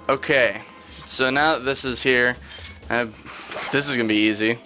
Okay, so now that this is here, this is gonna be easy.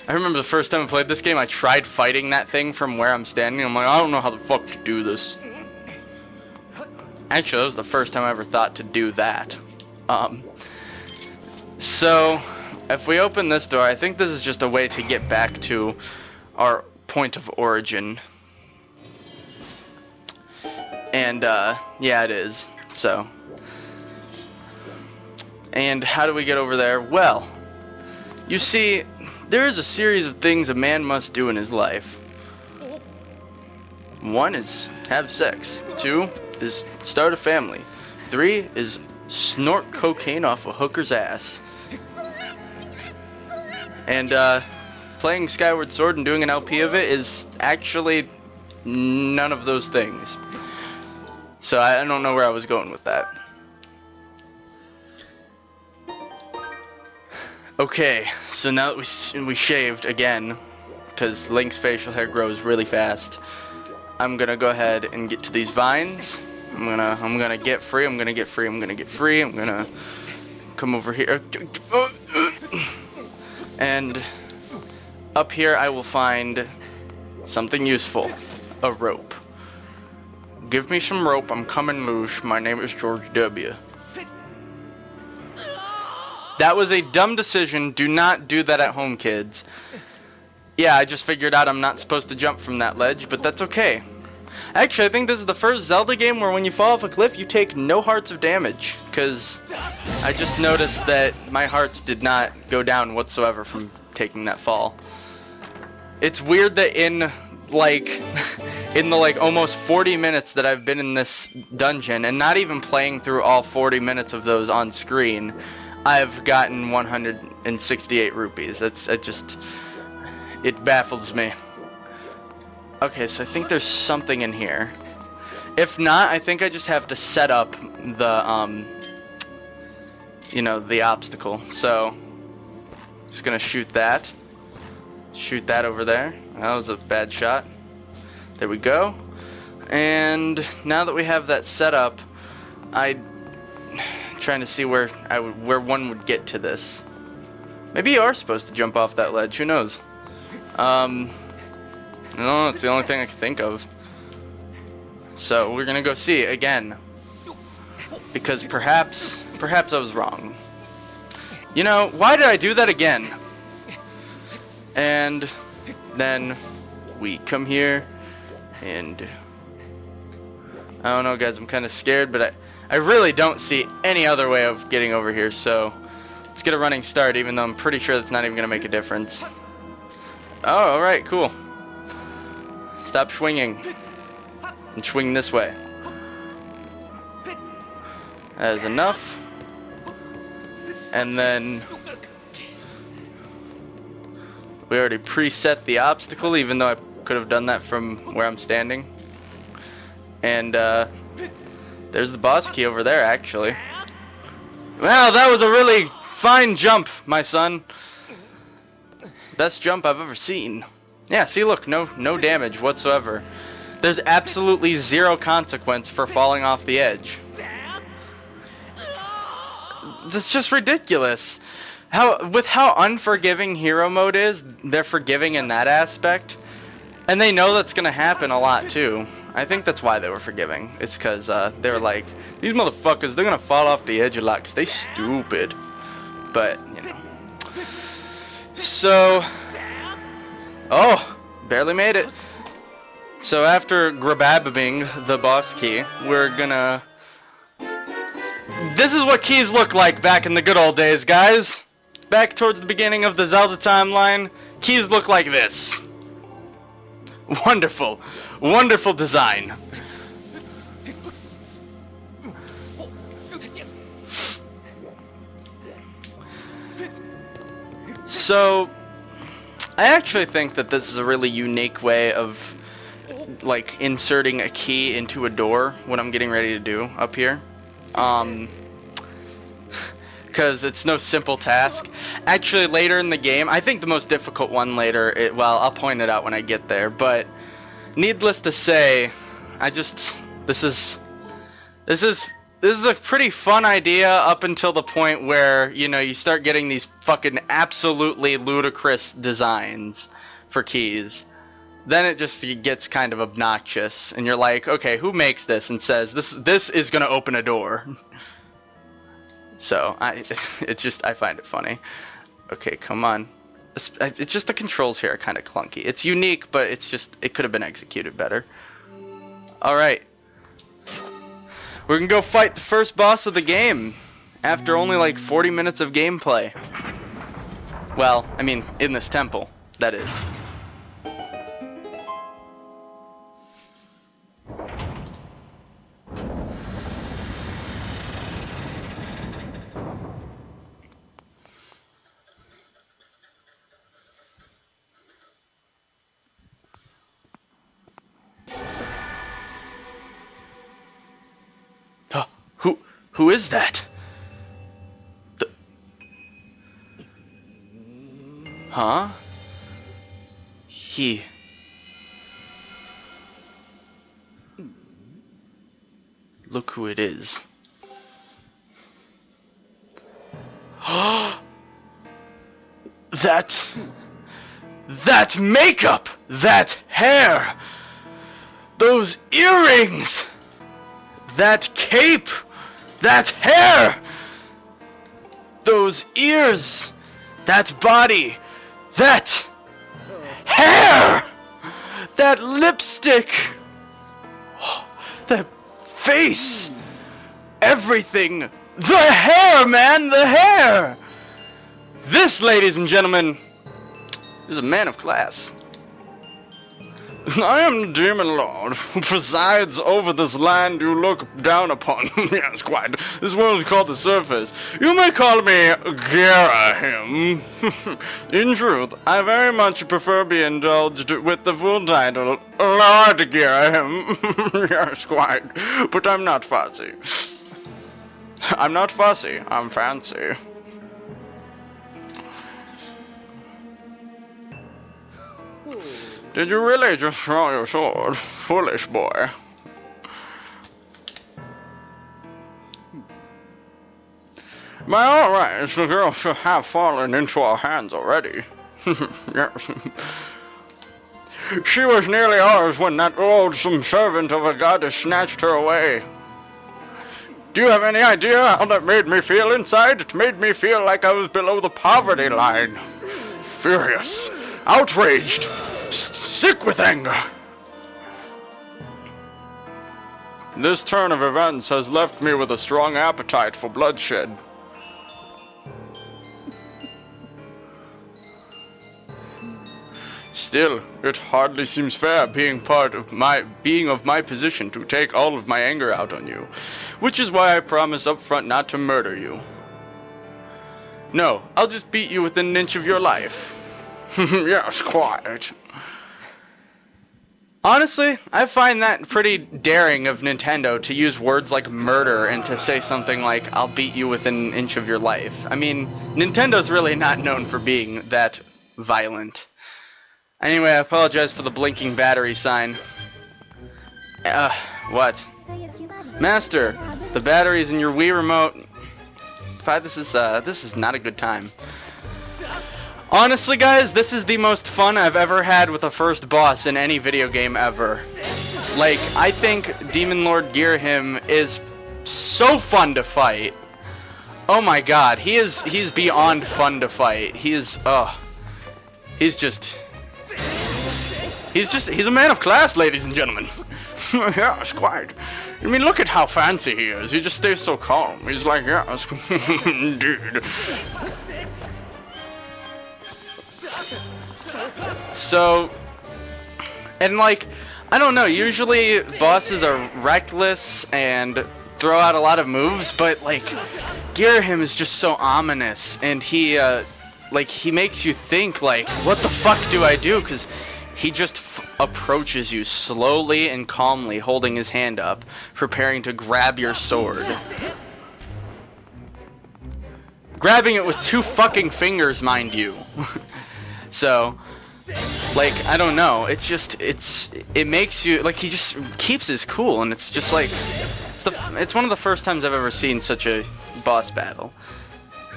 I remember the first time I played this game, I tried fighting that thing from where I'm standing. I'm like, I don't know how the fuck to do this. Actually, that was the first time I ever thought to do that. So, if we open this door, I think this is just a way to get back to our point of origin. And, yeah, it is. So. And how do we get over there? Well, you see, there is a series of things a man must do in his life. 1 is have sex. 2 is start a family. 3 is snort cocaine off a hooker's ass. And playing Skyward Sword and doing an LP of it is actually none of those things. So I don't know where I was going with that. Okay, so now that we shaved again, because Link's facial hair grows really fast, I'm gonna go ahead and get to these vines. I'm gonna get free. I'm gonna get free. I'm gonna get free. I'm gonna come over here, and up here I will find something useful, a rope. Give me some rope. I'm coming loose. My name is George W. That was a dumb decision. Do not do that at home, kids. Yeah, I just figured out I'm not supposed to jump from that ledge, but that's okay. Actually, I think this is the first Zelda game where when you fall off a cliff, you take no hearts of damage. Because I just noticed that my hearts did not go down whatsoever from taking that fall. It's weird that in the almost 40 minutes that I've been in this dungeon, and not even playing through all 40 minutes of those on screen, I've gotten 168 rupees. It baffles me. Okay, so I think there's something in here. If not, I think I just have to set up the, the obstacle. So, just gonna shoot that. Shoot that over there. That was a bad shot. There we go. And now that we have that set up, trying to see where one would get to this. Maybe you are supposed to jump off that ledge. Who knows? No, it's the only thing I can think of. So we're gonna go see again, because perhaps I was wrong. You know, why did I do that again? And then we come here, and I don't know, guys. I'm kind of scared, but I really don't see any other way of getting over here, so let's get a running start, even though I'm pretty sure that's not even going to make a difference. Oh, alright, cool. Stop swinging. And swing this way. That is enough. And then we already preset the obstacle, even though I could have done that from where I'm standing. And, there's the boss key over there, actually. Well, that was a really fine jump, my son. Best jump I've ever seen. Yeah, see, look, no damage whatsoever. There's absolutely zero consequence for falling off the edge. It's just ridiculous. With how unforgiving hero mode is, they're forgiving in that aspect. And they know that's gonna happen a lot, too. I think that's why they were forgiving. It's because they were like, these motherfuckers, they're gonna fall off the edge a lot because they stupid. But, you know. So, oh, barely made it. So after grabbing the boss key, we're gonna... This is what keys look like back in the good old days, guys. Back towards the beginning of the Zelda timeline, keys look like this. Wonderful. Wonderful design. So, I actually think that this is a really unique way of, like, inserting a key into a door, what I'm getting ready to do up here. Because it's no simple task. Actually, later in the game, I think the most difficult one later, well, I'll point it out when I get there, but needless to say, this is this is a pretty fun idea up until the point where, you know, you start getting these fucking absolutely ludicrous designs for keys. Then it just gets kind of obnoxious, and you're like, okay, who makes this and says this is gonna open a door? So I find it funny. Okay, come on. It's just the controls here are kind of clunky. It's unique, but it could have been executed better. All right, we're gonna go fight the first boss of the game after only like 40 minutes of gameplay. Well, I mean, in this temple, that is. Who is that? Huh? Look who it is. That makeup! That hair! Those earrings! That cape! That hair! Those ears! That body! That hair! That lipstick! That face! Everything! The hair, man! The hair! This, ladies and gentlemen, is a man of class. I am the Demon Lord who presides over this land you look down upon. Yes, quite. This world is called the surface. You may call me Ghirahim. In truth, I very much prefer being indulged with the full title, Lord Ghirahim. Yes, quite. But I'm not fussy. I'm not fussy, I'm fancy. Did you really just draw your sword? Foolish boy. By all rights, the girl should have fallen into our hands already. Yes. She was nearly ours when that loathsome servant of a goddess snatched her away. Do you have any idea how that made me feel inside? It made me feel like I was below the poverty line. Furious. Outraged. Sick with anger. This turn of events has left me with a strong appetite for bloodshed. Still, it hardly seems fair being of my position to take all of my anger out on you, which is why I promise up front not to murder you. No, I'll just beat you within an inch of your life. Yes, quite. Honestly, I find that pretty daring of Nintendo to use words like murder and to say something like, I'll beat you within an inch of your life. I mean, Nintendo's really not known for being that violent. Anyway, I apologize for the blinking battery sign. What? Master, the battery's in your Wii remote. This is not a good time. Honestly, guys, this is the most fun I've ever had with a first boss in any video game ever. Like, I think Demon Lord Ghirahim is so fun to fight. Oh my god, he's beyond fun to fight. He's a man of class, ladies and gentlemen. Yes, quite. I mean, look at how fancy he is. He just stays so calm. He's like, yes, indeed. So, and like, I don't know, usually bosses are reckless and throw out a lot of moves, but like, Ghirahim is just so ominous, and he makes you think, like, what the fuck do I do? Because he just approaches you slowly and calmly, holding his hand up, preparing to grab your sword. Grabbing it with 2 fucking fingers, mind you. So, like, I don't know, it makes you, like, he just keeps his cool, and it's just like, It's one of the first times I've ever seen such a boss battle.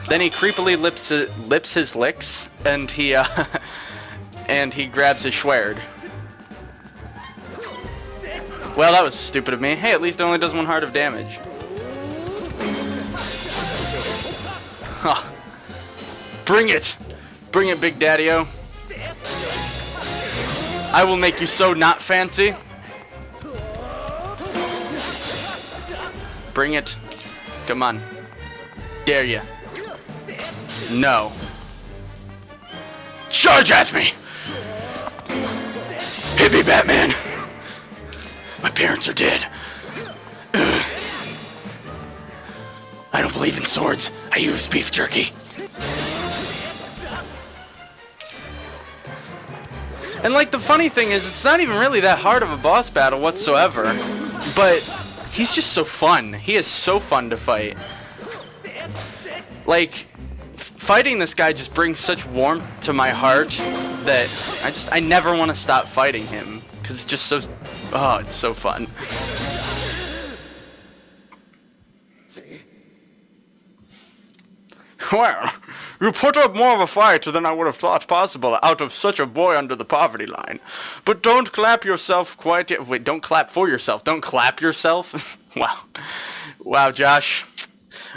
Then he creepily lips his licks, and he and he grabs his Skyward. Well, that was stupid of me. Hey, at least it only does 1 heart of damage. Huh. Bring it! Bring it, Big Daddy-O. I will make you so not fancy. Bring it. Come on. Dare ya. No. Charge at me! Hit me, Batman! My parents are dead. Ugh. I don't believe in swords. I use beef jerky. And like the funny thing is, it's not even really that hard of a boss battle whatsoever. But he's just so fun. He is so fun to fight. Like, fighting this guy just brings such warmth to my heart that I never want to stop fighting him. Because it's just so, oh, it's so fun. Well, you put up more of a fight than I would have thought possible out of such a boy under the poverty line. But don't clap yourself quite yet. Wait, don't clap for yourself. Don't clap yourself. Wow. Wow, Josh.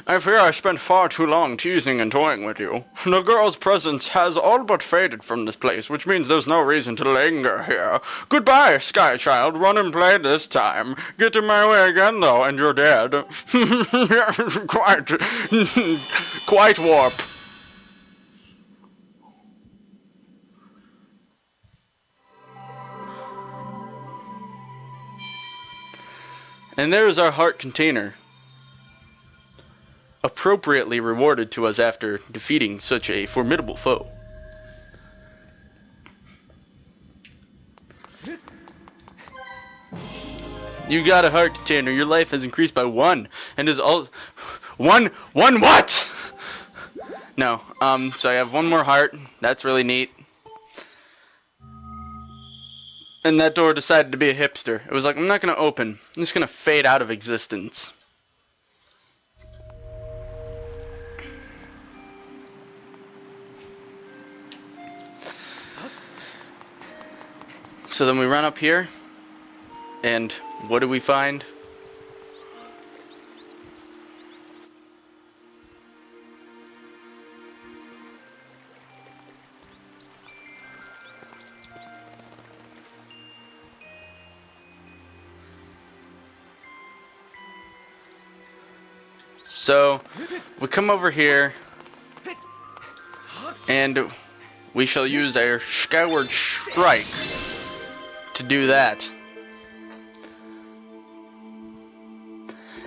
I fear I spent far too long teasing and toying with you. The girl's presence has all but faded from this place, which means there's no reason to linger here. Goodbye, Sky Child. Run and play this time. Get in my way again, though, and you're dead. Quite warp. And there's our heart container. Appropriately rewarded to us after defeating such a formidable foe. You got a heart container. Your life has increased by 1 and is all one what? No. So I have 1 more heart. That's really neat. And that door decided to be a hipster. It was like, I'm not gonna open. I'm just gonna fade out of existence. So then we run up here, and what do we find? So we come over here, and we shall use our Skyward Strike to do that.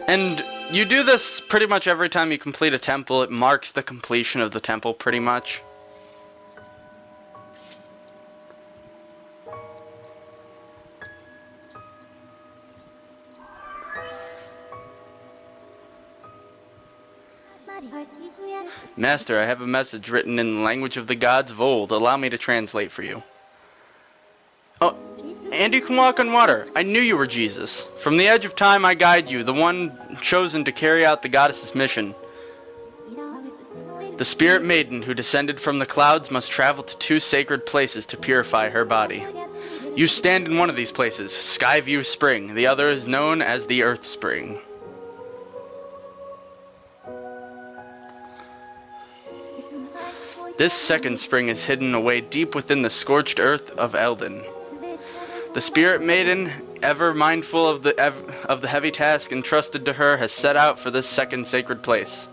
And you do this pretty much every time you complete a temple. It marks the completion of the temple pretty much. Master, I have a message written in the language of the gods of old. Allow me to translate for you. Oh, and you can walk on water. I knew you were Jesus. From the edge of time I guide you, the one chosen to carry out the goddess's mission. The spirit maiden who descended from the clouds must travel to 2 sacred places to purify her body. You stand in one of these places, Skyview Spring. The other is known as the Earth Spring. This second spring is hidden away deep within the scorched earth of Eldin. The spirit maiden, ever mindful of the heavy task entrusted to her, has set out for this second sacred place.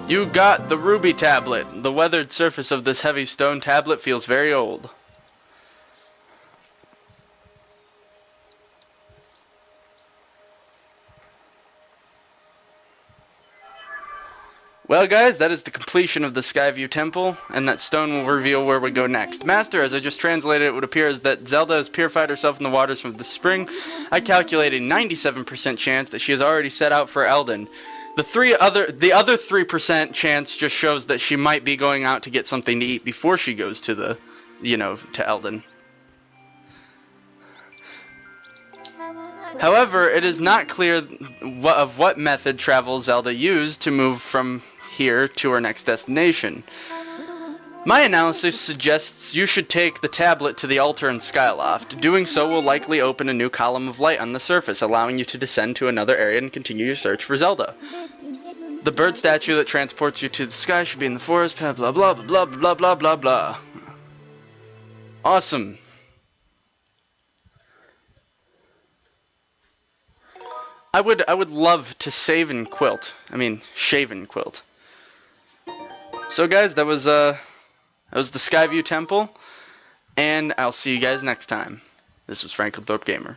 You got the ruby tablet. The weathered surface of this heavy stone tablet feels very old. Well guys, that is the completion of the Skyview Temple, and that stone will reveal where we go next. Master, as I just translated, it would appear as that Zelda has purified herself in the waters from the spring. I calculate a 97% chance that she has already set out for Eldin. The other 3% chance just shows that she might be going out to get something to eat before she goes to the, to Eldin. However, it is not clear of what method travel Zelda used to move from here to her next destination. My analysis suggests you should take the tablet to the altar in Skyloft. Doing so will likely open a new column of light on the surface, allowing you to descend to another area and continue your search for Zelda. The bird statue that transports you to the sky should be in the forest, blah blah blah blah blah blah blah blah. Awesome. I would love to save and quilt. I mean, shave and quilt. So guys, that was the Skyview Temple, and I'll see you guys next time. This was FranklinthorpGamer.